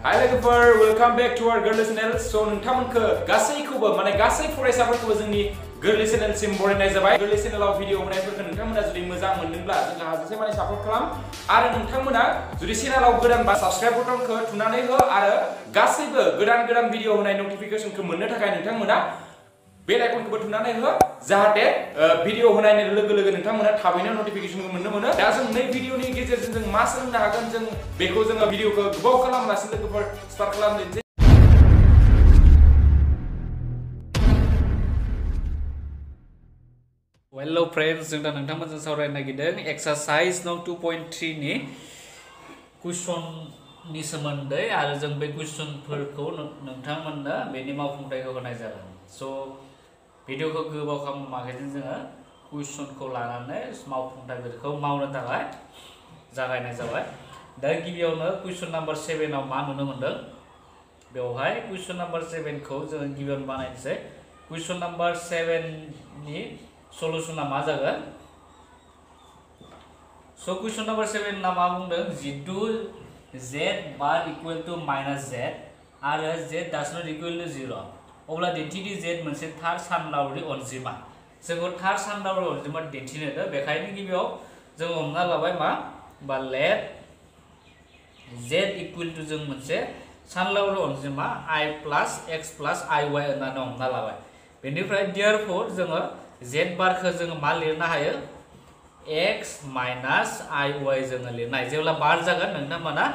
Hi लोगोफोर, welcome back to our Girly channel. So नोंथांमोनखो गासैखौबो माने गासै फरायसाफोरखौबो जोंनि Girly channel सिम बरायनाय जाबाय। Girly channelआव भिडिअ होनायफोरखौ नोंथांमोना जुदि मोजां मोनदोंब्ला जोंहा हाजासे माने सापर्ट खालाम आरो नोंथांमोना जुदि चेनेलाव गोदानबा साबस्क्राइब बटनखौ थुनानै हो आरो गासैबो गोदान भिडिअ होनाय नटिफिकेशनखौ मोननो थाखाय नोंथांमोना बेल आइकनखौबो थुनानै हो जाहाथे भिडिअ होनायनि लोगो लोगो नोंथांमोना थाबैनो नटिफिकेशनखौ मोननो मोनो। दा जों नै भिडिअनि गेजेरजों जों मा सोलोंनो हागोन जों बेखौ जोङो भिडिअखौ गोबाव खालामालासिनो लोगोफोर स्टार्ट खालामनोसै। हेलो फ्रेंड्स, जों दा नोंथांमोनजों सावरायनो नागिरदों एक्सारसाइज नं 2.3 नि कुइसननि सोमोन्दै आरो जों बे कुइसनफोरखौ नोंथांमोननो बेनि मावफुंथायखौ होनाय जागोन। स' भिडिअखौ गोबाव खालामाखैजों जोङो कुइसनखौ लानानै मावफुंथायफोरखौ मावनो थाखाय जागायनाय जाबाय। दा गिबियावनो कुइसन नाम्बार 7 आव मा नुनो मोनदों बेवहाय कुइसन नाम्बार 7 खौ जोङो गिबियावनो बानायनोसै। कुइसन नाम्बार 7 नि सलुशना मा जागोन? सो कुइसन नाम्बार 7 ना मा बुंदों जितु z bar equal to minus z आरो z does not equal to 0 अब्ला दिन्थिदि z मोनसे थार सानलावरि अनजिमा। जोङो थार सानलावरि अनजिमा दिन्थिनो बेखायनो गिबियाव जों हमना लाबाय मा बा लेट z इक्वल टू जों मोनसे सानलावरि अनजिमा i plus x plus iy होननानै हमना लाबाय। बेनिफ्राय देयरफोर जोङो z बारखौ जोङो मा लिरनो हायो x माइनस iy जोङो लिरनो हायो। जेब्ला बार जागोन नोंथांमोना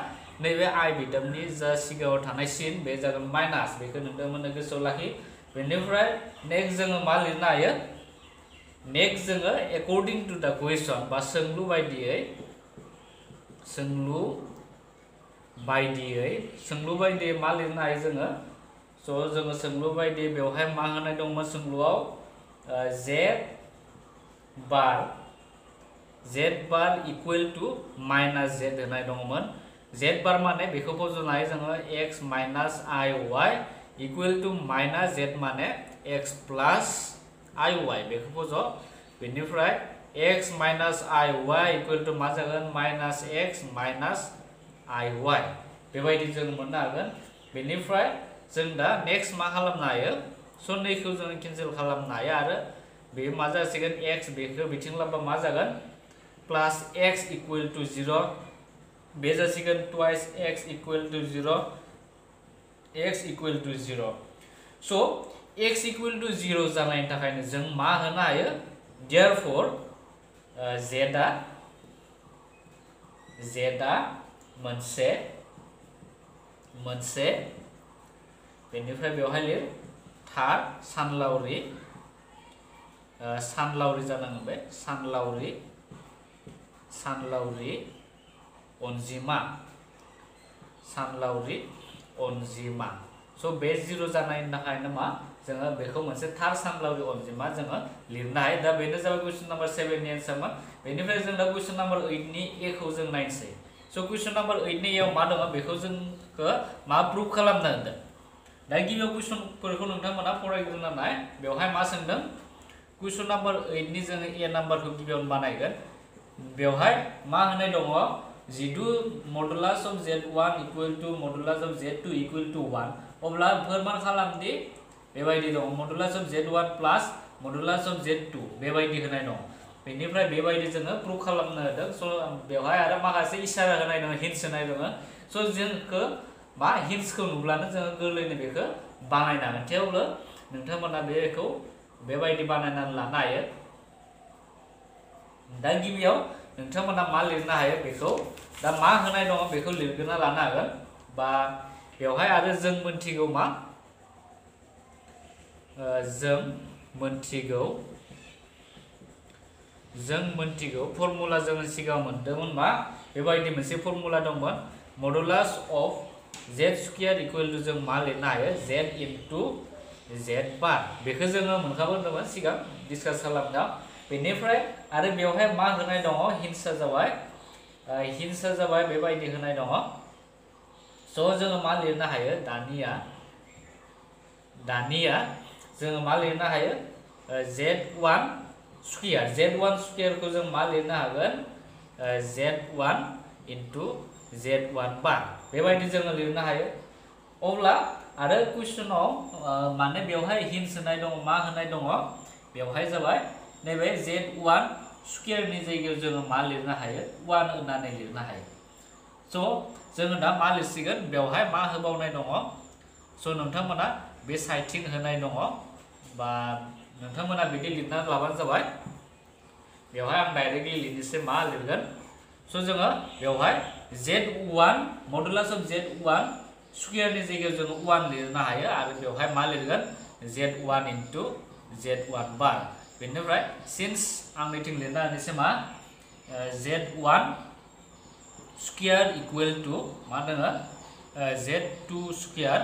नैबे i बिदामनि जा सिगाङाव थानाय सिन बे जागोन माइनास, बेखौ नोंथांमोना गोसोआव लाखि। बेनिफ्राय नेक्स्ट जोङो मा लिरनो हायो नेक्स्ट जोङो एकर्डिं टू द क्वेश्चन बा सोंलु बायदियै मा लिरनो हायो जोङो। स' जोङो सोंलु बायदि बेवहाय मा होनाय दंमोन सोंलुआव z bar equal to minus z होनाय दङमोन। z बार माने बेखौ फज'नो हायो जोङो x minus iy equal to minus z माने x प्लस iy बेखौ फज'। बेनिफ्राय x minus iy equal to मा जागोन माइनस x माइनस iy बेबायदि जों मोननो हागोन। बेनिफ्राय जों दा नेक्स्ट मा खालामनो हायो स' नैखौ जों केन्सेल खालामनो हायो आरो बे मा जासिगोन x बेखौ बिथिं लाबा मा जागोन प्लस x इक्वल टू 0 बे जासिगोन twice x equal to 0 x equal to 0। स' x इक्वल टू 0 जानायनि थाखायनो जों मा होनो हायो देयरफोर z मोनसे बेनिफ्राय बेवहाय लिर थार सानलावरि जानांगोन बे सानलावरि अनजिमा। स' बे 0 जानायनि थाखायनो मा जोङो बेखौ मोनसे थार सानलावरि अनजिमा जोङो लिरनो हायो। दा बेनो जाबाय कुइसन नाम्बार 7 नि एन्सारमोन। बेनिफ्राय जों दा कुइसन नाम्बार 8 नि ए खौ जों नायनोसै। स' कुइसन नाम्बार 8 नि एआव मा दङ बेखौ जोंखौ मा प्रुफ खालामनो होदों। दा गिबियाव कुइसनफोरखौ नोंथांमोना फरायग्रोना नाय। बेवहाय मा सोंदों कुइसन नाम्बार 8 नि जोङो ए नाम्बारखौ गिबियावनो बानायगोन। बेवहाय मा होनाय दङ जितु modulus of z1 equal to modulus of z2 equal to 1 अब्ला फोरमान खालामदि बेबायदि दङ modulus of z1 plus modulus of z2 बेबायदि होनाय दङ। बेनिफ्राय बेबायदि जोङो प्रुफ खालामनो होदों। स' बेवहाय आरो माखासे इसारा होनाय दङ हिन्ट्स होनाय दङ। स' जोंखौ मा हिन्ट्सखौ नुब्लानो जोङो गोरलैनो बेखौ बानायनो हागोन। थेवबो नोंथांमोना बेखौ बेबायदि बानायनानै लानो हायो। दा गिबियाव नोंथांमोना मा लिरनो हायो बेखौ दा मा होनाय दङ बेखौ लिरग्रोना लानो हागोन। बा बेवहाय आरो जों मोनथिगौ मा जों मोनथिगौ फर्मुला जोङो सिगाङाव मोनदोंमोन मा बेबायदि मोनसे फर्मुला दंमोन modulus of z square equal to जों मा लिरनो हायो z इनटू z बार बेखौ जोङो मोनखाबोदोंमोन सिगां डिसकास खालामनायाव। बेनिफ्राय आरो बेवहाय मा होनाय दङ हिन्ट्सआ जाबाय बेबायदि होनाय दङ। स' जोङो मा लिरनो हायो दानिया जोङो मा लिरनो हायो z1 स्क्वायर खौ जों मा लिरनो हागोन z1 इनटू z1 बार बेबायदि जोङो लिरनो हायो अब्ला आरो कुइसनाव माने बेवहाय हिन्स होनाय दङ मा होनाय दङ बेवहाय जाबाय नैबे z1 स्क्वायरनि जायगायाव जोङो मा लिरनो हायो 1 होननानै लिरनो हायो स' जोङो दा मा लिरसिगोन बेवहाय मा होबावनाय दङ स' नोंथांमोना बे साइडथिं होनाय दङ बा नोंथांमोना बिदि लिरना लाबानो जाबाय बेवहाय आं डाइरेक्टलि लिरनोसै मा लिरगोन स' जोङो बेवहाय z1 मडुलास अफ z1 स्क्वायरनि जायगायाव जोङो 1 लिरनो हायो आरो बेवहाय मा लिरगोन z1 इनटु z1 बार बेनिफ्राय सिन्स आं नैथिं लिरना होनोसै मा z1 स्क्वायर इक्वल टु मा दङ z2 स्क्वायर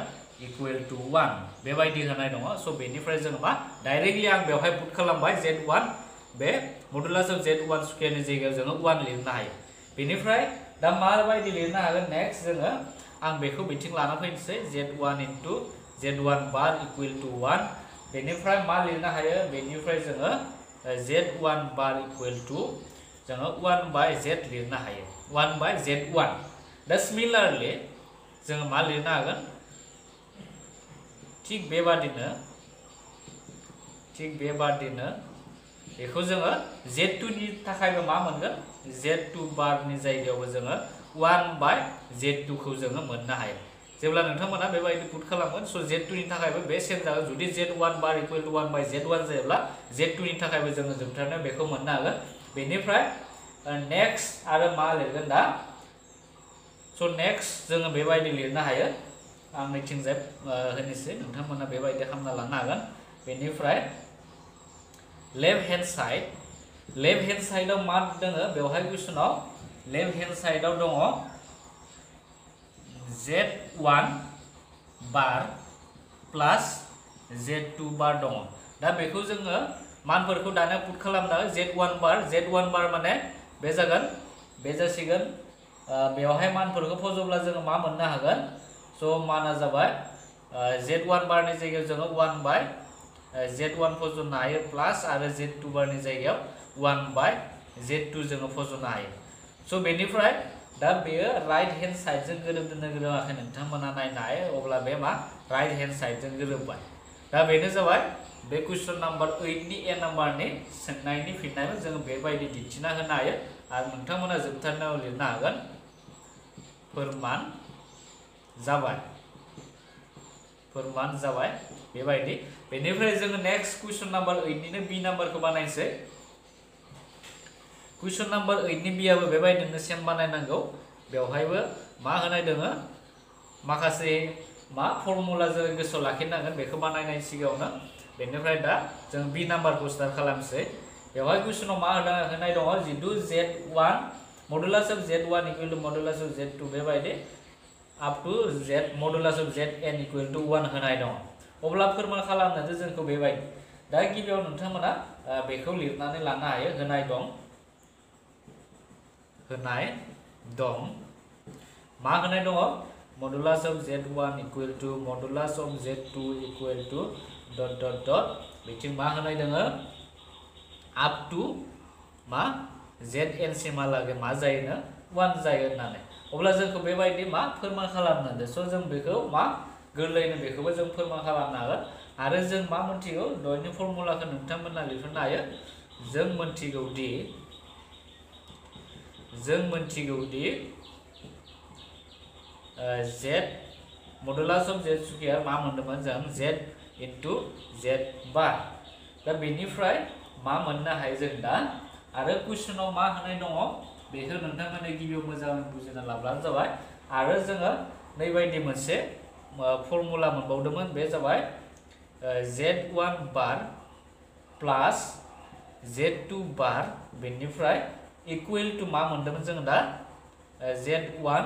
इक्वल टु 1 बेबायदि होनाय दङ स' बेनिफ्राय जोङो मा डाइरेक्टलि आं बेवहाय पुट खालामबाय z1 bay modulus of z1 स्क्वायरनि जायगायाव जोङो 1 लिरनो हायो बेनिफ्राय दा माबायदि लिरनो हागोन नेक्स्ट जोङो आं बेखौ बिथिं लाना फैनोसै z1 into z1 bar equal to 1 बेनिफ्राय मा लिरनो हायो बेनिफ्राय जोङो z1 बार इक्वल टु जोङो 1 बाय z लिरनो हायो 1 बाय z1 दा सिमिलारलि जोङो मा लिरनो हागोन थिग बेबादिनो बेखौ जोङो z2 नि थाखायबो मा मोनगोन z2 बारनि जायगायावबो जोङो 1 बाय z2 खौ जोङो मोननो हायो जेब्ला नोंथांमोना बेबायदि पुट खालामगोन स' z2 नि थाखायबो बे सेम जागोन जुदि z1 bar equal to 1 bye z1 जायोब्ला z2 नि थाखायबो जोङो जोबथारनायाव बेखौ मोननो हागोन बेनिफ्राय नेक्स्ट आरो मा लिरगोन दा स' नेक्स्ट जोङो बेबायदि लिरनो हायो आं नैथिंजाय होनोसै नोंथांमोना बेबायदि खालामना लानो हागोन बेनिफ्राय लेफ्ट हेन्ड साइडआव मा दङ बेवहाय कुइसनाव लेफ्ट हेन्ड साइडआव दङ z1 बार प्लास z2 बार दङ दा बेखौ जोङो मानफोरखौ दानिया पुट खालामनो z1 बार माने बे जागोन बे जासिगोन बेवहाय मानफोरखौ फज'ब्ला जोङो मा मोननो हागोन स' माना जाबाय z1 बारनि जायगायाव जोङो 1 बाय z1 फज'नो हायो प्लास आरो z2 बारनि जायगायाव 1 बाय z2 जोङो फज'नो हायो स' बेनिफ्राय दा बेयो राइट हेन्ड साइडजों गोरोबदोंना गोरोबाखै नोंथांमोना नायनो हायो अब्ला बे मा राइट हेन्ड साइडजों गोरोबबाय दा बेनो जाबाय बे कुइसन नाम्बार 8 नि ए नाम्बारनि सोंनायनि फिननायखौ जोङो बेबायदि दिन्थिना होनो हायो आरो नोंथांमोना जोबथारनायाव लिरनो हागोन फोरमान जाबाय बेबायदि बेनिफ्राय जोङो नेक्स्ट कुइसन नाम्बार 8 निनो बी नाम्बारखौ बानायनोसै कुइसन नाम्बार 8 नि बियाबो बेबायदिनो सेम बानायनांगौ बेवहायबो मा होनाय दोङो माखासे मा फर्मुला जों गोसोआव लाखिनांगोन बेखौ बानायनायनि सिगाङावनो बेनिफ्राय दा जों बी नाम्बारखौ स्टार्ट खालामसै बेवहाय कुइसनाव मा होनाय दङ जितु z1 modulus of z1 equal to modulus of z2 बेबायदि up to z modulus of zn equal to 1 होनाय दङ अब्ला फोरमान खालामनो जोंखौ बेबायदि दा गिबियाव नोंथांमोना बेखौ लिरनानै लानो हायो होनाय दं मा होनाय दङ modulus of z1 equal to modulus of z2 equal to dot dot dot बिथिं मा होनाय दोङो अप टु मा zn सिमहालागै मा जायोनो 1 जायो होननानै अब्ला जोंखौ बेबायदि मा फोरमान खालामनो होदो स' जों बेखौ मा गोरलैनो बेखौबो जों फोरमान खालामनो हागोन आरो जों मा मोनथिगौ दयनि फर्मुलाखौ नोंथांमोना लिरनो हायो जों मोनथिगौ दि z modulus of z square मा मोनदोंमोन जों z इनटु z बार दा बेनिफ्राय मा मोननो हायो जों दा आरो कुइसनाव मा होनाय दङ बेखौ नोंथांमोना गिबियाव मोजाङै बुजिना लाब्लानो जाबाय आरो जोङो नैबायदि मोनसे फर्मुला मोनबावदोंमोन बे जाबाय z1 बार प्लास z2 बार बेनिफ्राय इक्वल टु मा मोनदोंमोन जों दा z1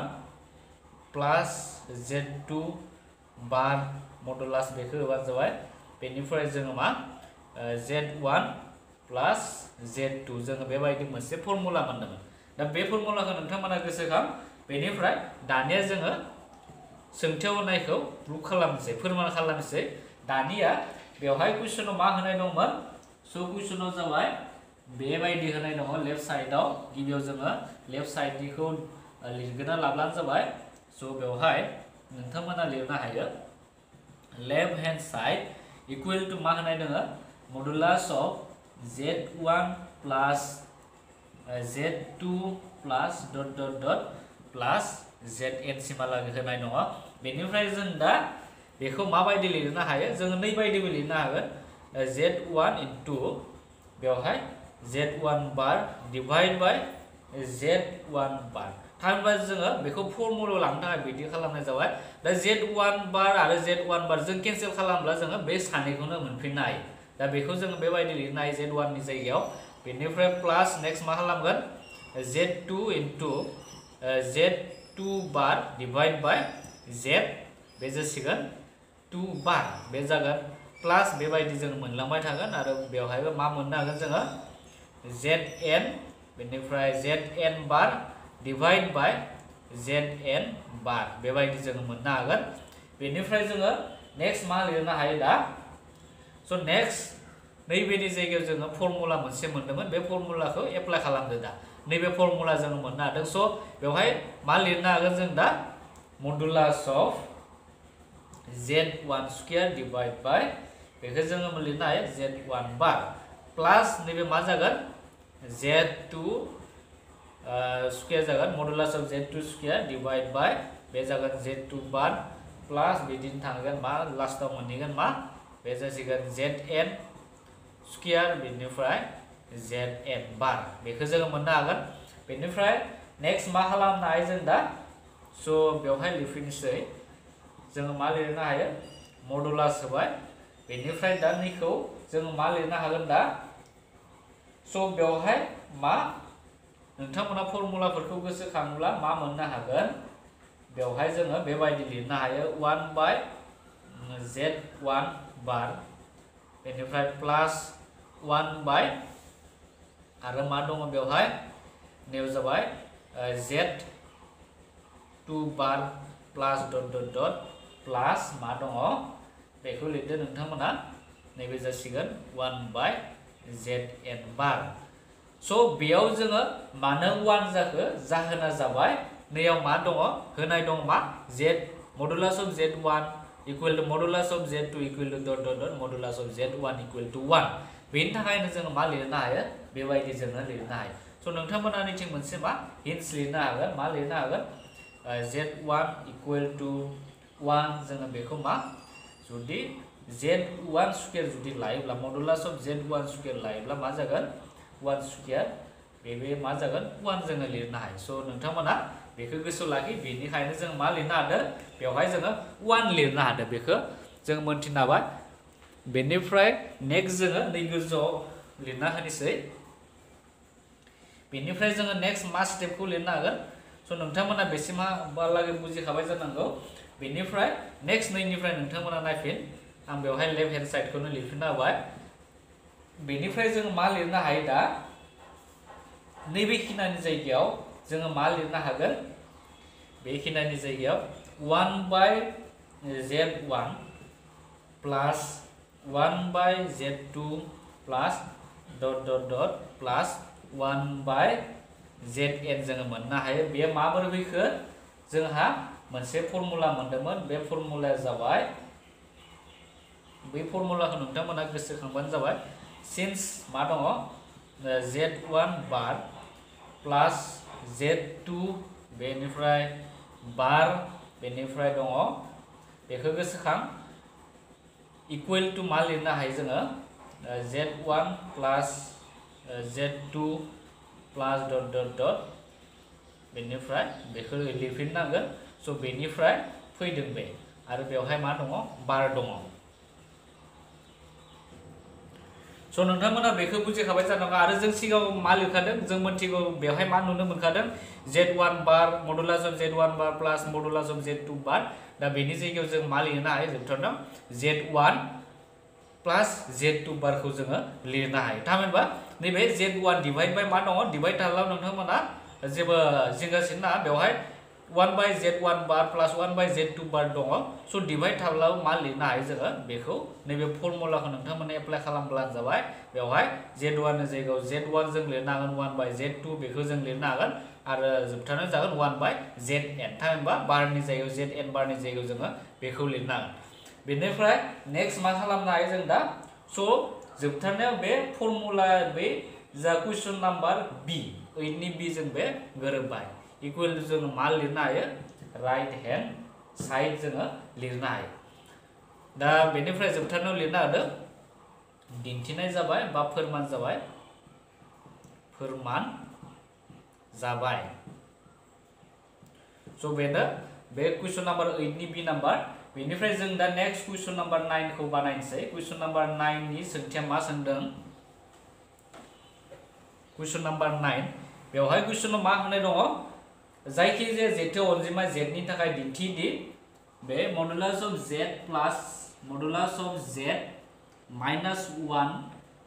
प्लास z2 बार मडुलास बेखौ होबानो जाबाय बेनिफ्राय जोङो मा z1 प्लास z2 जोङो बेबायदि मोनसे फर्मुला मोनदोंमोन दा बे फर्मुलाखौ नोंथांमोना गोसोखां बेनिफ्राय दानिया जोङो सोंथियाव होनायखौ प्रुफ खालामनोसै फोरमान खालामनोसै दानिया बेवहाय कुइसनाव मा होनाय दंमोन स' कुइसनाव जाबाय बेबायदि होनाय दङ लेफ्ट साइडआव गिबियाव जोङो लेफ्ट साइडनिखौ लिरगोना लाब्लानो जाबाय स' बेवहाय नोंथांमोना लिरनो हायो left hand side equal to मा होनाय दोङो मडुलास of z1 pliers z2 pliers dot dot dot pliers zn सिमहालागै होनाय दङ बेनिफ्राय जों दा बेखौ माबायदि लिरनो हायो जों नै बायदिबो लिरनो हागोन z1 इनटु बेवहाय z1 bar divide by z1 बार थामहिनबा जोङो बेखौ फर्मुलायाव लांनो थाखाय बिदि खालामनाय जाबाय दा z1 बार आरो z1 बार जों केन्सेल खालामब्ला जोङो बे सानैखौनो मोनफिननो हायो दा बेखौ जोङो बेबायदि लिरनो हायो z1 नि जायगायाव बेनिफ्राय प्लास नेक्स्ट मा खालामगोन z2 into z2 bar divide by z बे जासिगोन 2 बार बे जागोन प्लास बेबायदि जों मोनलांबाय थागोन आरो बेवहायबो मा मोननो हागोन जोङो zn बेनिफ्राय zn bar divide by zn बार बेबायदि जोङो मोननो हागोन बेनिफ्राय जोङो नेक्स्ट मा लिरनो हायो दा स' नेक्स्ट नैबेनि जायगायाव जोङो फर्मुला मोनसे मोनदोंमोन बे फर्मुलाखौ एप्लाइ खालामदो दा नैबे फर्मुला जों मोननो हादों स' बेवहाय मा लिरनो हागोन जों दा modulus of z1 square divide by बेखौ जोङो लिरनो हायो z1 बार प्लास नैबे मा जागोन z2 स्क्वायर जागोन modulus of z2 square divide by बे जागोन z2 बार प्लास बिदिनो थांगोन मा लास्टआव मोनहैगोन मा बे जासिगोन zn स्क्वायर बेनिफ्राय zn बार बेखौ जोङो मोननो हागोन बेनिफ्राय नेक्स्ट मा खालामनो हायो जों दा स' बेवहाय लिरफिनसै जोङो मा लिरनो हायो मडुलास होबाय बेनिफ्राय दा नैखौ जोङो मा लिरनो हागोन दा स' बेवहाय मा नोंथांमोना फर्मुलाफोरखौ गोसोखाङोब्ला मा मोननो हागोन बेवहाय जोङो बेबायदि लिरनो हायो 1 बाय z1 बार बेनिफ्राय प्लास 1 बाय आरो मा दङ बेवहाय नेव जाबाय z2 बार प्लास डट डट डट प्लास मा दङ बेखौ लिरदो नोंथांमोना नैबे जासिगोन 1 बाय zn बार स' बेयाव जोङो मानो 1 जाखो जाहोना जाबाय नैयाव मा दङ होनाय दङ मा z modulus of z1 equal to modulus of z2 equal to dot dot dot modulus of z1 equal to 1 बेनि थाखायनो जोङो मा लिरनो हायो बेबायदि जोङो लिरनो हायो स' नोंथांमोना नैथिं मोनसे मा हिन्ट्स लिरनो हागोन मा लिरनो हागोन z1 इक्वल टु 1 जोङो बेखौ मा जुदि z1 स्क्वायर जुदि लायोब्ला मडुलास अफ z1 स्क्वायर लायोब्ला मा जागोन 1 स्क्वायर बे मा जागोन 1 जोङो लिरनो हायो स' नोंथांमोना बेखौ गोसोआव लाखि बेनिखायनो जों मा लिरनो हादों बेवहाय जोङो 1 लिरनो हादों बेखौ जों मोनथिनो हाबाय बेनिफ्राय नेक्स्ट जोङो नै गोजौआव लिरना होनोसै बेनिफ्राय जोङो नेक्स्ट मा स्टेपखौ लिरनो हागोन स' नोंथांमोना बेसिमहालागै बुजिखाबाय जानांगौ बेनिफ्राय नेक्स्ट नैनिफ्राय नोंथांमोना नायफिन आं बेवहाय लेफ्ट हेन्ड साइडखौनो लिरफिनना होबाय बेनिफ्राय जों मा लिरनो हायो दा नैबे खिनानि जायगायाव जोङो मा लिरनो हागोन बे खिनानि जायगायाव 1 बाय z1 प्लास 1 बाय z2 प्लास डट डट डट प्लास 1 बाय zn जोङो मोननो हायो बे माबोरै फैखो जोंहा मोनसे फर्मुला मोनदोंमोन बे फर्मुलाया जाबाय बै फर्मुलाखौ नोंथांमोना गोसोखांबानो जाबाय सिन्स मा दङ z1 बार प्लास z2 बेनिफ्राय बार बेनिफ्राय दङ बेखौ गोसोखां इक्वल टु मा लिरनो हायो जोङो z1 प्लास z2 प्लास डट डट डट बेनिफ्राय बेखौ लिरफिननांगोन स' बेनिफ्राय फैदों बे आरो बेवहाय मा दङ बार दङ स' नोंथांमोना बेखौ बुजिखाबाय जानांगौ आरो जों सिगाङाव मा लिरखादों जों मोनथिगौ बेवहाय मा नुनो मोनखादों z1 bar मडुलास of z1 bar pliers मडुलास of z2 बार दा बेनि जायगायाव जों मा लिरनो हायो जोबथारनायाव z1 प्लास z2 बारखौ जोङो लिरनो हायो थामहिनबा नैबे z1 डिवाइड बाय मा दङ डिवाइड थाब्ला नोंथांमोना जेबो जिंगासिनो नाङा बेवहाय 1 बाय z1 बार प्लास 1 बाय z2 बार दङ स' डिवाइड थाब्ला मा लिरनो हायो जोङो बेखौ नैबे फर्मुलाखौ नोंथांमोना एप्लाइ खालामब्लानो जाबाय बेवहाय z1 नि जायगायाव z1 जों लिरनो हागोन 1 बाय z2 बेखौ जों लिरनो हागोन आरो जोबथारनायाव जागोन 1 बाय zn थामहिनबा बारनि जायगायाव zn बारनि जायगायाव जोङो बेखौ लिरनो हागोन बेनिफ्राय नेक्स्ट मा खालामनो हायो जों दा स' जोबथारनायाव बे फर्मुला बे जा कुइसन नाम्बार बी 8 नि बी जों बे गोरोबबाय इकुवेल टु जों मा लिरनो हायो राइट हेन्ड साइड जोङो लिरनो हायो दा बेनिफ्राय जोबथारनायाव लिरनो हादों दिन्थिनाय जाबाय बा फोरमान जाबाय स' बेनो बे कुइसन नाम्बार 8 नि बी नाम्बार बेनिफ्राय जों दा नेक्स्ट कुइसन नाम्बार 9 खौ बानायनोसै कुइसन नाम्बार 9 नि सोंथिया मा सोंदों कुइसन नाम्बार 9 बेवहाय कुइसनाव मा होनाय दङ जायखिजाया जेथो अनजिमा z नि थाखाय दिन्थि दि बे modulus of z plus modulus of z minus 1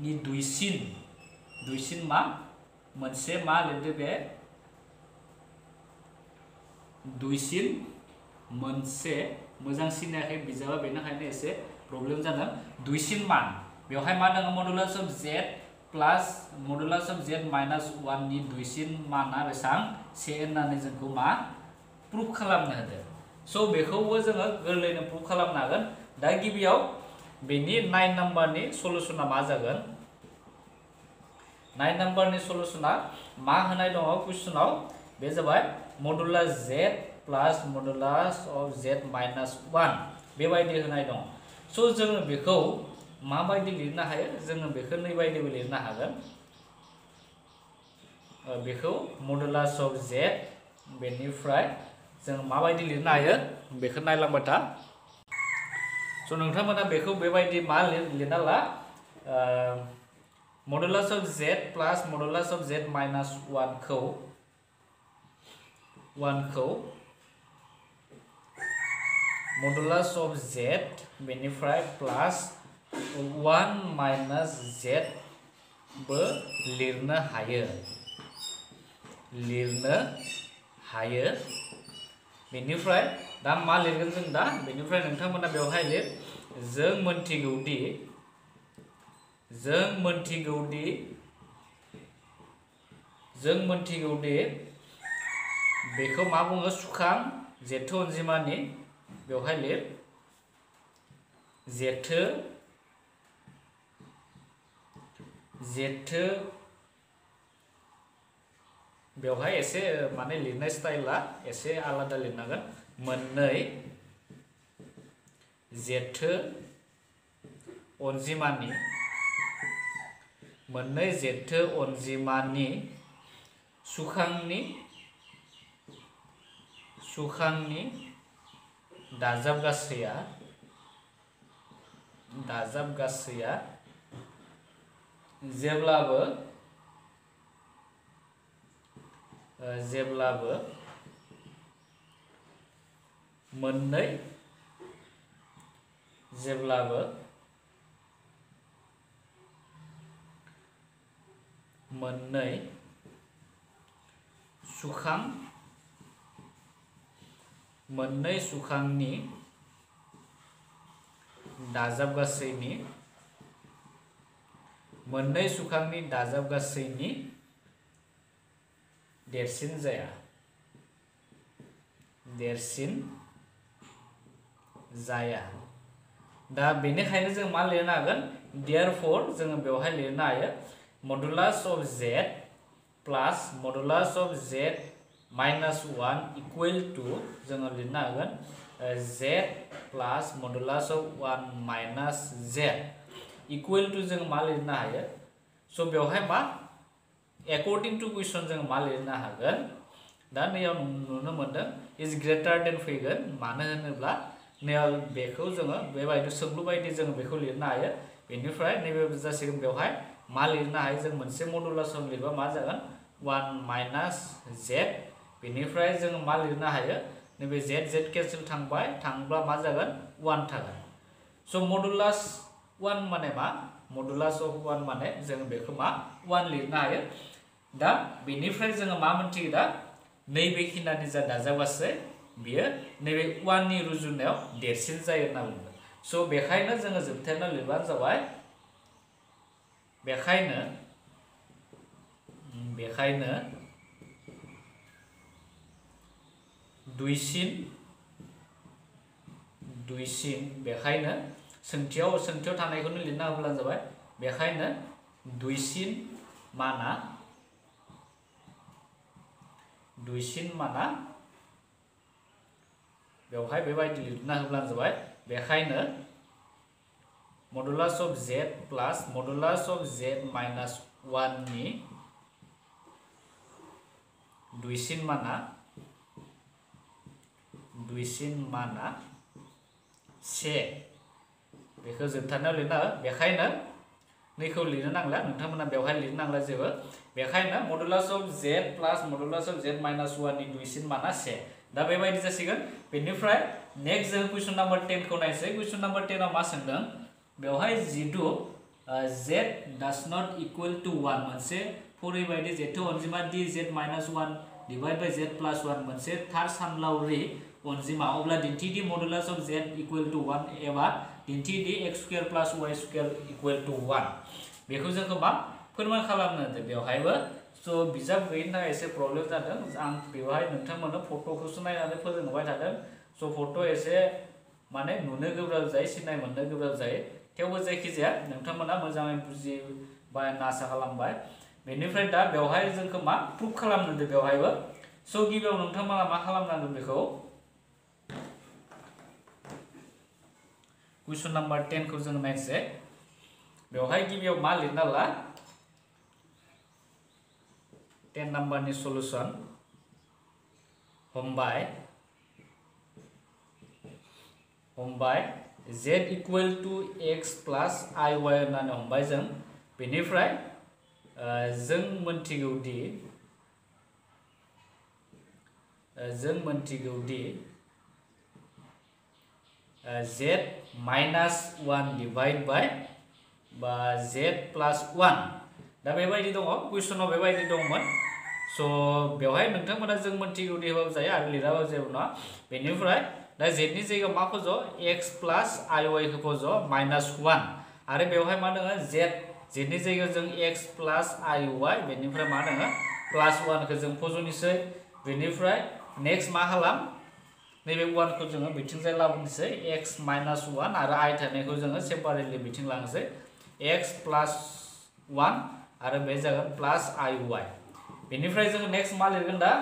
नि दुइसिन मा मोनसे मा लिरदो बे दुइसिन मोनसे मोजां सिनायाखै बिजाबा बेनिखायनो एसे प्रब्लेम जादों दुइसिन मान बेवहाय मा दङ modulus of z plus modulus of z minus 1 नि दुइसिन माना बेसां से होननानै जोंखौ मा प्रुफ खालामनो होदो स' बेखौबो जोङो गोरलैनो प्रुफ खालामनो हागोन दा गिबियाव बेनि 9 नाम्बारनि सलुशना मा जागोन 9 नाम्बारनि सलुशना मा होनाय दङ कुइसनाव बे जाबाय modulus z plus modulus of z minus 1 बेबायदि होनाय दं स' जोङो बेखौ माबायदि लिरनो हायो जोङो बेखौ नै बायदिबो लिरनो हागोन बेखौ मडुलास अफ z बेनिफ्राय जों माबायदि लिरनो हायो बेखौ नायलांबाय था स' नोंथांमोना बेखौ बेबायदि मा लिरना ला modulus of z plus modulus of z minus 1 खौ मडुलास अफ z बेनिफ्राय प्लस 1 माइनास z बो लिरनो हायो बेनिफ्राय दा मा लिरगोन जों दा बेनिफ्राय नोंथांमोना बेवहाय लिर जों मोनथिगौदि बेखौ मा बुङो सुखां जेथो अनजिमानि बेवहाय लिर जेथो बेवहाय एसे माने लिरनाय स्टाइला एसे आलादा लिरनांगोन मोननै जेथो अनजिमानि सुखांनि दाजाब गासैया जेब्लाबो मोननै सुखांनि दाजाब गासैनि देरसिन जाया दा बेनिखायनो जों मा लिरनो हागोन देयरफॉर जोङो बेवहाय लिरनो हायो modulus of z plus modulus of z minus 1 equal to जोङो लिरनो हागोन z plus modulus of 1 minus z equal to जों मा लिरनो हायो स' बेवहाय मा एकॉर्डिंग टू क्वेश्चन जों मा लिरनो हागोन दा नैयाव नुनो मोनदों इज ग्रेटार देन फैगोन मानो होनोब्ला नैयाव बेखौ जोङो बेबायदि सोंलु बायदि जों बेखौ लिरनो हायो बेनिफ्राय नैबे जासिगोन बेवहाय मा लिरनो हायो जों मोनसे मडुलास लिरबा मा जागोन 1 माइनास z बेनिफ्राय जों मा लिरनो हायो नैबे z कैंसिल थांब्ला मा जागोन 1 थागोन स' मडुलास 1 माने मा मडुलास अफ 1 माने जों बेखौ मा 1 लिरनो हायो दा बेनिफ्राय जोङो मा मोनथियो दा नैबे खिनानि जा दाजाबगासै बियो नैबे 1 नि रुजुनायाव देरसिन जायो होनना बुङो स' बेखायनो जोङो जोबथारनायाव लिरबानो जाबाय बेखायनो दुइसिन बेखायनो सोंथियाव थानायखौनो लिरना होब्लानो जाबाय बेखायनो दुइसिन माना बेवहाय बेबायदि लिरना होब्लानो जाबाय बेखायनो modulus of z plus modulus of z minus 1 नि दुइसिन माना से बेखौ जोबथारनायाव लिरना हो बेखायनो नैखौ लिरनो नांला नोंथांमोना बेवहाय लिरनो नांला जेबो बेखायनो modulus of z plus modulus of z minus 1 नि दुइसिन माना से दा बेबायदि जासिगोन बेनिफ्राय नेक्स्ट जों क्वेश्चन नम्बर 10 खौ नायसै क्वेश्चन नम्बर 10 आव मा सोंदों बेवहाय जितु z does not equal to 1 मोनसे फरिबायदि जेथो अनजिमा dz minus 1 divided by z plus 1 मोनसे थार सानलावरि अनजिमा अब्ला दिन्थिदि मडुलास अफ z equal to 1 एबा दिन्थिदि x square plus y square equal to 1 बेखौ जोंखौ मा फोरमान खालामनो होदों बेवहायबो स' बिजाब गैयिनि थाखाय एसे प्रब्लेम जादों आं बेवहाय नोंथांमोननो फट'खौसो नायनानै फोरोंबाय थादों स' फट' एसे माने नुनो गोब्राब जायो सिनाय मोननो गोब्राब जायो थेवबो जायखिजाया नोंथांमोना मोजाङै बुजिबाय होनना आसा खालामबाय बेनिफ्राय दा बेवहाय जोंखौ मा प्रुफ खालामनो होदों बेवहायबो स' गिबियाव नोंथांमोना मा खालामनांगोन बेखौ क्वेश्चन नम्बर 10 खौ जों नायसै बेवहाय गिबियाव मा लिरना ला 10 नम्बरनि सलुशन हमबाय z equal to x plus iy होननानै हमबाय जों बेनिफ्राय जों मोनथिगौदि z minus 1 divided by z plus 1 दा बेबायदि दङ क्वेश्चनाव बेबायदि दंमोन स' बेवहाय नोंथांमोना जों मोनथिगौदि होबाबो जायो आरो लिराबाबो जेबो नङा बेनिफ्राय दा z नि जायगायाव मा फज' x plus iy खौ फज' minus 1 आरो बेवहाय मा दङ z नि जायगायाव जों x plus iy बेनिफ्राय मा दङ plus 1 खौ जों फज'निसै बेनिफ्राय नेक्स्ट मा खालाम नैबे 1 खौ जोङो बिथिंजाय लाबोनोसै x minus 1 आरो i थानायखौ जोङो सेपारेटलि बिथिं लांनोसै x plus 1 आरो बे जागोन plus iy बेनिफ्राय जोङो नेक्स्ट मा लिरगोन दा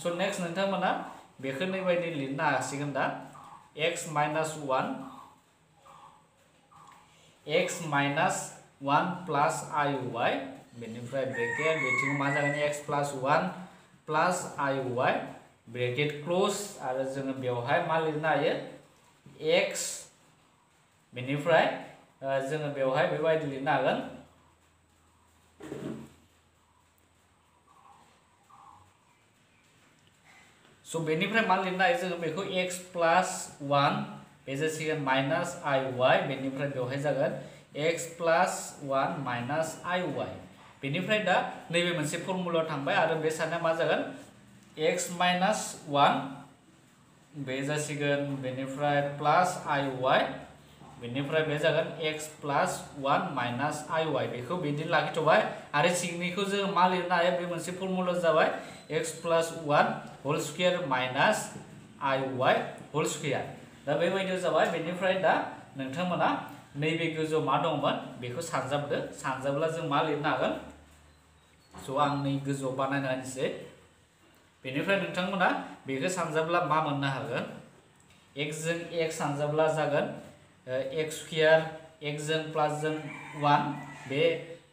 स' नेक्स्ट नोंथांमोना बेखौ नैबायदि लिरनो हासिगोन दा x minus 1 plus iy बेनिफ्राय ब्रेकेट बिथिं मा जागोन x plus 1 plus iy bracket close आरो जोङो बेवहाय मा लिरनो हायो x बेनिफ्राय जोङो बेवहाय बेबायदि लिरनो हागोन स' बेनिफ्राय मा लिरनो हायो जोङो बेखौ x plus 1 बे जासिगोन माइनास iy बेनिफ्राय बेवहाय जागोन x plus 1 minus iy बेनिफ्राय दा नैबे मोनसे फर्मुलायाव थांबाय आरो बे साननाया मा जागोन x minus 1 बे जासिगोन बेनिफ्राय प्लास iy बेनिफ्राय बे जागोन x plus 1 minus iy बेखौ बिदि लाखिथ'बाय आरो सिंनिखौ जों मा लिरनो हायो बे मोनसे फर्मुला जाबाय x plus 1 whole square minus iy whole square दा बेबायदियाव जाबाय बेनिफ्राय दा नोंथांमोना नैबे गोजौआव मा दंमोन बेखौ सानजाब्ला जों मा लिरनो हागोन स' आं नै गोजौआव बानायना होनोसै बेनिफ्राय नोंथांमोना बेखौ सानजाब्ला मा मोननो हागोन x जों x सानजाब्ला जागोन x स्क्वायर x जों प्लस जों 1 बे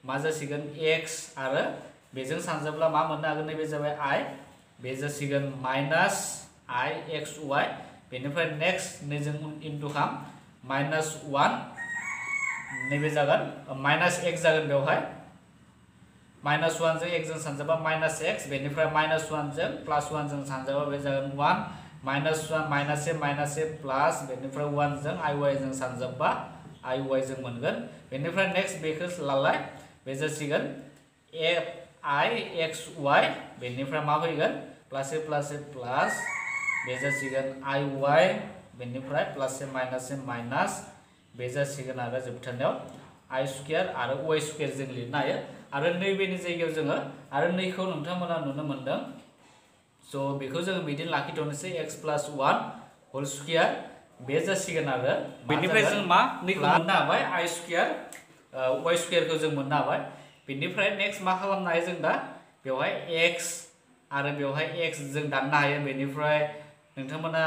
मा जासिगोन x आरो बेजों सानजाब्ला मा मोननो हागोन नैबे जाबाय i बे जासिगोन माइनास i x y बेनिफ्राय नेक्स्ट नैजों इनटु खाम माइनास 1 नैबे जागोन माइनास x जागोन बेवहाय माइनास 1 जों x जों सानजाबा माइनास x बेनिफ्राय माइनास 1 जों प्लस 1 जों सानजाबा बे जागोन 1 माइनास 1 माइनास a प्लस बेनिफ्राय 1 जों iy जों सानजाबा iy जों मोनगोन बेनिफ्राय नेक्स्ट बेखौ लालाय बे जासिगोन i x y बेनिफ्राय मा फैगोन प्लस a प्लस बे जासिगोन iy बेनिफ्राय प्लस a माइनास बे जासिगोन आरो जोबथारनायाव i स्क्वायर आरो y स्क्वायर जों लिरनो हायो आरो नैबेनि जायगायाव जोङो आरो नैखौ नोंथांमोना नुनो मोनदों सो बेखौ जों बिदिनो लाखिथ'नोसै x + 1 होल स्क्वायर बे जासिगोन आरो बेनिफ्राय जों मा नैखौ मोननो हाबाय i स्क्वायर y स्क्वायरखौ जों मोननो हाबाय बेनिफ्राय नेक्स्ट मा खालामनो हायो जों दा बेवहाय x आरो बेवहाय x जों दाननो हायो बेनिफ्राय नोंथांमोना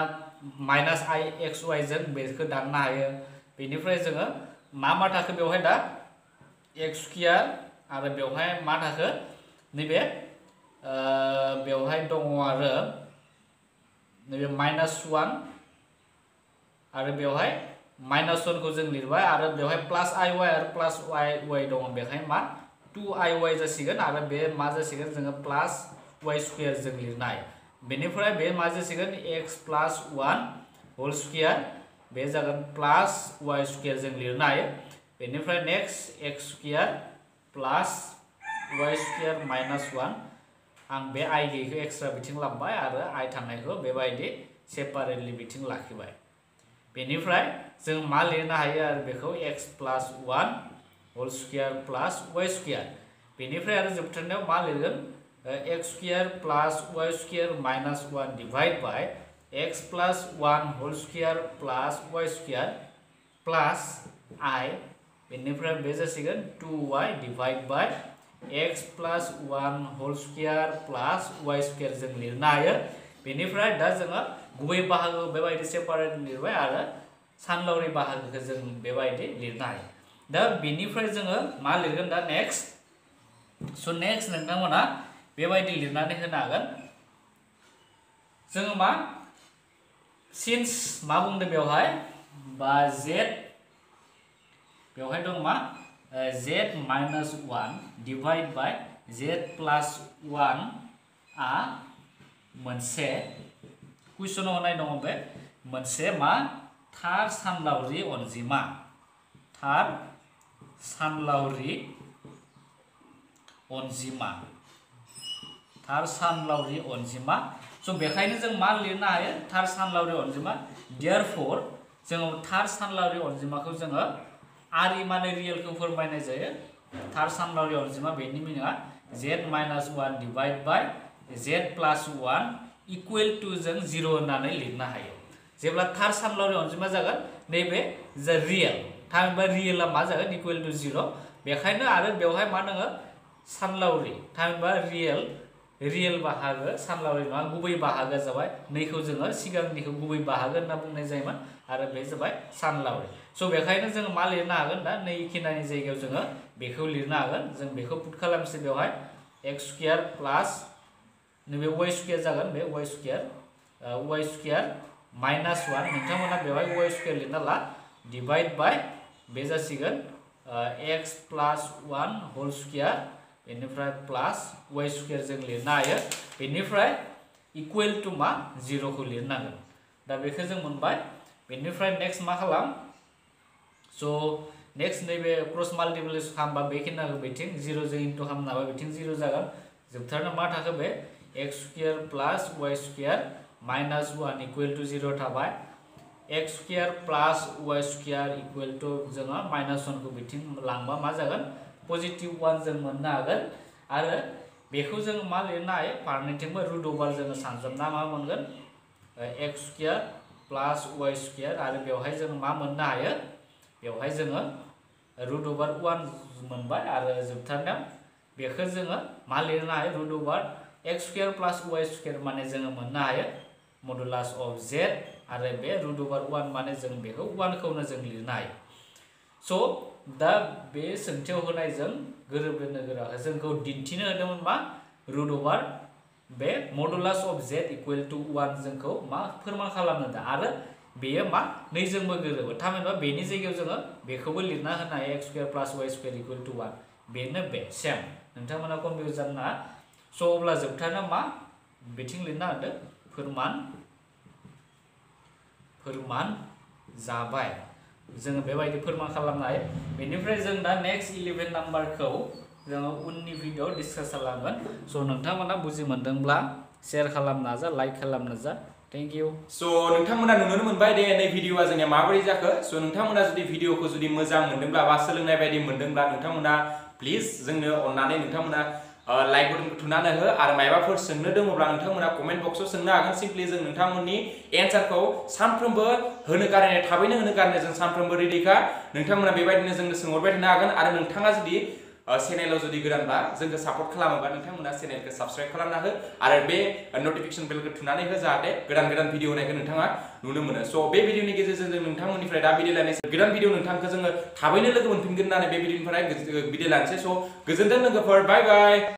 -i xy जों बेखौ दाननो हायो बेनिफ्राय जोङो मा थाखो बेवहाय दा x स्क्वायर आरो बेवहाय मा थाखो नैबे बेवहाय दङ आरो नैबे -1 आरो बेवहाय -1 खौ जों लिरबाय आरो बेवहाय +iy आरो +yy दङ बेखाय मा 2iy जासिगोन आरो बे मा जासिगोन जोङो +y स्क्वायर जों लिरनाय बेनिफ्राय बे मा जासिगोन x + 1 होल स्क्वायर बे जागोन +y स्क्वायर जों लिरनो हायो बेनिफ्राय नेक्स्ट x स्क्वायर +y स्क्वायर -1 आं बे i गैयैखौ एक्सट्रा बिथिं लांबाय आरो i थानायखौ बेबायदि सेपारेटलि बिथिं लाखिबाय बेनिफ्राय जों मा लिरनो हायो आरो बेखौ x + 1 whole square +y square बेनिफ्राय आरो जोबथारनायाव मा लिरगोन x स्क्वायर +y square -1 divide by x + 1 whole square +y square plus i बेनिफ्राय बे जासिगोन 2y divide by x + 1 whole square +y square जों लिरनो हायो बेनिफ्राय दा जोङो गुबै बाहागो बेबायदि सेपारेट लिरबाय आरो सानलावरि बाहागोखौ जों बेबायदि लिरनो हायो दा बेनिफ्राय जोङो मा लिरगोन दा नेक्स्ट सो नेक्स्ट नोंथांमोना बेबायदि लिरनानै होनो हागोन जोङो मा सिन्स मा बुंदों बेवहाय बा z बेवहाय दं मा z - 1 डिवाइड बाय z + 1 आ मोनसे कुइसनाव होनाय दङ बे मोनसे मा थार सानलावरि अनजिमा थार सानलावरि अनजिमा थार सानलावरि अनजिमा स' बेखायनो जों मा लिरनो हायो थार सानलावरि अनजिमा देयरफोर जोङो थार सानलावरि अनजिमाखौ जोङो आरि माने रियेलखौ फोरमायनाय जायो थार सानलावरि अनजिमा बेनि मिनिङा z - 1 divide by z + 1 equal to जों 0 होननानै लिरनो हायो जेब्ला थार सानलावरि अनजिमा जागोन नैबे जा रियेल थामहिनबा रियेला मा जागोन इक्वल टु 0 बेखायनो आरो बेवहाय मा दङ सानलावरि थामहिनबा रियेल बाहागो सानलावरि नङा गुबै बाहागोआ जाबाय नैखौ जोङो सिगांनिखौ गुबै बाहागो होनना बुंनाय जायोमोन आरो बे जाबाय सानलावरि स' बेखायनो जोङो मा लिरनो हागोन दा नै खिनानि जायगायाव जोङो बेखौ लिरनो हागोन जों बेखौ पुट खालामसै बेवहाय x स्क्वायर प्लास नैबे y स्क्वायर जागोन बे y स्क्वायर -1 नोंथांमोना बेवहाय y स्क्वायर लिरना ला डिवाइड बाय बे जासिगोन x + 1 होल स्क्वायर बेनिफ्राय प्लस y स्क्वायर जों लिरनो हायो बेनिफ्राय इक्वल टु मा 0 खौ लिरनांगोन दा बेखौ जों मोनबाय बेनिफ्राय नेक्स्ट मा खालाम स' नेक्स्ट नैबे क्रस माल्टिप्लिकेसन खालामबा बेखिनिखौ बिथिं 0 जों इन्टु खालामनो हाबा बिथिं 0 जागोन जोबथारनो मा थाखो बे x square plus y square -1 equal to 0 थाबाय x square plus y square equal to जोङो -1 खौ बिथिं लांबा मा जागोन पजिटिव 1 जों मोननो हागोन आरो बेखौ जों मा लिरनो हायो फारनैथिंबो रुट ओभार जोङो सानजाबना मा मोनगोन x square plus y square आरो बेवहाय जों मा मोननो हायो बेवहाय जोङो रुट ओभार 1 मोनबाय आरो जोबथारनायाव बेखौ जोङो मा लिरनो हायो root over x square plus y square माने जोङो मोननो हायो मडुलास अफ z आरो बे रुट ओभार 1 माने जों बेखौ 1 खौनो जों लिरनो हायो स' दा बे सोंथियाव होनायजों गोरोबनो गोराखै जोंखौ दिन्थिनो होदोंमोन मा रुट ओभार बे modulus of z equal to 1 जोंखौ मा फोरमान खालामनो दा आरो बेयो मा नैजोंबो गोरोबो थामहिनबा बेनि जायगायाव जोङो बेखौबो लिरना होनो हायो x square plus y square equal to 1 बेनो बे सेम नोंथांमोना कनफिउज जानो नाङा स' अब्ला जोबथारनो मा बिथिं लिरना होदो फोरमान जाबाय जोङो बेबायदि फोरमान खालामनो हायो बेनिफ्राय जों दा नेक्स्ट 11 नाम्बारखौ जोङो उननि भिडिअ डिसकास खालामगोन स' नोंथांमोना बुजि मोनदोंब्ला शेयार खालामना जा लाइक खालामना जा थेंक इउ स' नोंथांमोना नुनो मोनबाय दे नै भिडिअआ जोंनिया माबोरै जाखो स' नोंथांमोना जुदि भिडिअखौ जुदि मोजां मोनदोंब्ला बा सोलोंनाय बायदि मोनदोंब्ला नोंथांमोना प्लिज जोंनो अननानै नोंथांमोना लाइक बटन थुनानै हो आरो मायबाफोर सोंनो दङब्ला नोंथांमोना कमेन्ट बक्सआव सोंनो हागोन सिम्पलि जों नोंथांमोननि एन्सारखौ सानफ्रोमबो होनो गारनाय थाबैनो होनो गारनाय जों सानफ्रोमबो रेडिखा नोंथांमोना बेबायदिनो जोंनो सोंहरबाय थानो हागोन आरो नोंथाङा जुदि चेनेलाव जुदि गोदानबा जोंखौ सापर्ट खालामोबा नोंथांमोना चेनेलखौ साबस्क्राइब खालामना हो आरो बे नटिफिकेशन बेलखौ थुनानै हो जाहाथे गोदान भिडिअ होनायखौ नोंथाङा नुनो मोनो स' बे भिडिअनि गेजेरजों जों नोंथांमोननिफ्राय दा बिदाय लानोसै गोदान भिडिअ नोंथांखौ जोङो थाबैनो लोगो मोनफिनगोन होननानै बे भिडिअनिफ्राय बिदाय लानोसै स' गोजोनथों लोगोफोर बाय बाय